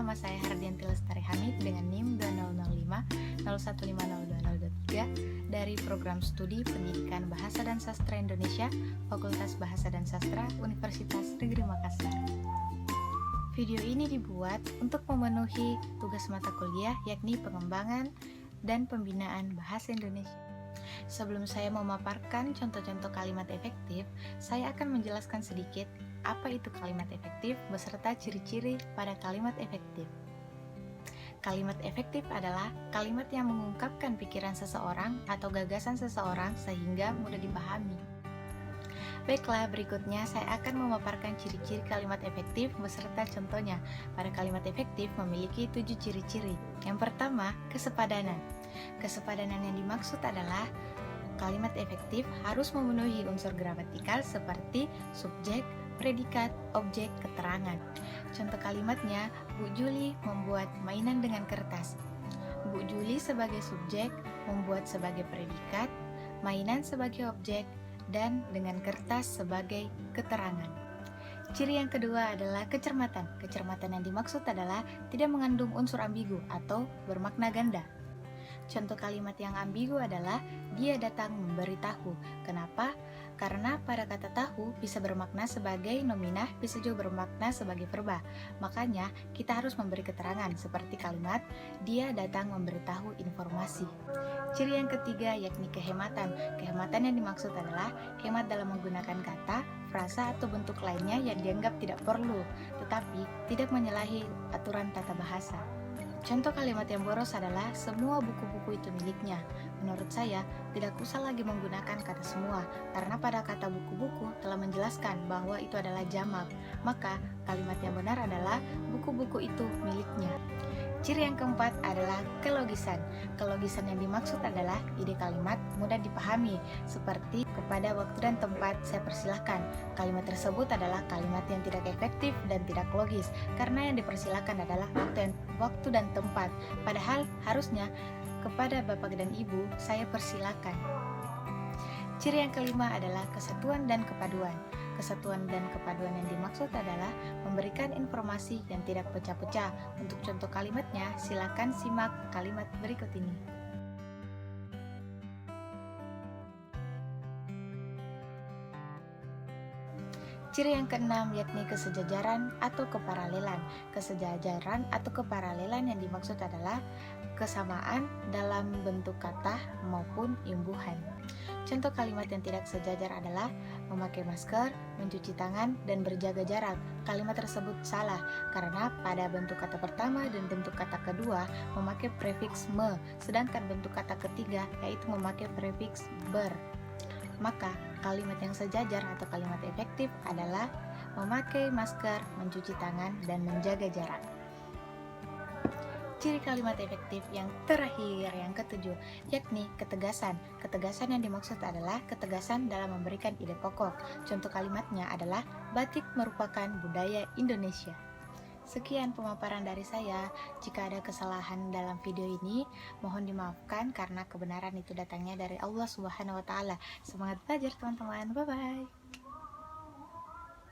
bersama saya Hardianti Lestari Hamid dengan NIM 2005 01502023 dari Program Studi Pendidikan Bahasa dan Sastra Indonesia, Fakultas Bahasa dan Sastra, Universitas Negeri Makassar. Video ini dibuat untuk memenuhi tugas mata kuliah yakni pengembangan dan pembinaan bahasa Indonesia. Sebelum saya memaparkan contoh-contoh kalimat efektif, saya akan menjelaskan sedikit apa itu kalimat efektif beserta ciri-ciri pada kalimat efektif. Kalimat efektif adalah kalimat yang mengungkapkan pikiran seseorang atau gagasan seseorang sehingga mudah dipahami. Baiklah, berikutnya saya akan memaparkan ciri-ciri kalimat efektif beserta contohnya. Pada kalimat efektif memiliki 7 ciri-ciri. Yang pertama, kesepadanan. Kesepadanan yang dimaksud adalah kalimat efektif harus memenuhi unsur gramatikal seperti subjek, predikat, objek, keterangan. Contoh kalimatnya, Bu Juli membuat mainan dengan kertas. Bu Juli sebagai subjek, membuat sebagai predikat, mainan sebagai objek, dan dengan kertas sebagai keterangan. Ciri yang kedua adalah kecermatan. Kecermatan yang dimaksud adalah tidak mengandung unsur ambigu atau bermakna ganda. Contoh kalimat yang ambigu adalah dia datang memberitahu. Kenapa? Karena pada kata tahu bisa bermakna sebagai nominah, bisa juga bermakna sebagai verba. Makanya kita harus memberi keterangan seperti kalimat dia datang memberitahu informasi. Ciri yang ketiga yakni kehematan. Kehematan yang dimaksud adalah hemat dalam menggunakan kata, frasa atau bentuk lainnya yang dianggap tidak perlu, tetapi tidak menyalahi aturan tata bahasa. Contoh kalimat yang boros adalah semua buku-buku itu miliknya. Menurut saya, tidak usah lagi menggunakan kata semua, karena pada kata buku-buku telah menjelaskan bahwa itu adalah jamak. Maka, kalimat yang benar adalah buku-buku itu miliknya. Ciri yang keempat adalah kelogisan. Kelogisan yang dimaksud adalah ide kalimat mudah dipahami, seperti kepada waktu dan tempat saya persilahkan. Kalimat tersebut adalah kalimat yang tidak efektif dan tidak logis, karena yang dipersilahkan adalah waktu dan tempat. Padahal harusnya kepada Bapak dan Ibu saya persilakan. Ciri yang kelima adalah kesatuan dan kepaduan. Kesatuan dan kepaduan yang dimaksud adalah memberikan informasi yang tidak pecah-pecah. Untuk contoh kalimatnya, silakan simak kalimat berikut ini. Ciri yang keenam yakni kesejajaran atau keparalelan. Kesejajaran atau keparalelan yang dimaksud adalah kesamaan dalam bentuk kata maupun imbuhan. Contoh kalimat yang tidak sejajar adalah memakai masker, mencuci tangan, dan berjaga jarak. Kalimat tersebut salah karena pada bentuk kata pertama dan bentuk kata kedua memakai prefiks me, sedangkan bentuk kata ketiga yaitu memakai prefiks ber. Maka kalimat yang sejajar atau kalimat efektif adalah memakai masker, mencuci tangan, dan menjaga jarak. Ciri kalimat efektif yang terakhir, yang ketujuh, yakni ketegasan. Ketegasan yang dimaksud adalah ketegasan dalam memberikan ide pokok. Contoh kalimatnya adalah batik merupakan budaya Indonesia. Sekian pemaparan dari saya. Jika ada kesalahan dalam video ini, mohon dimaafkan karena kebenaran itu datangnya dari Allah Subhanahu wa Ta'ala. Semangat belajar teman-teman, bye-bye.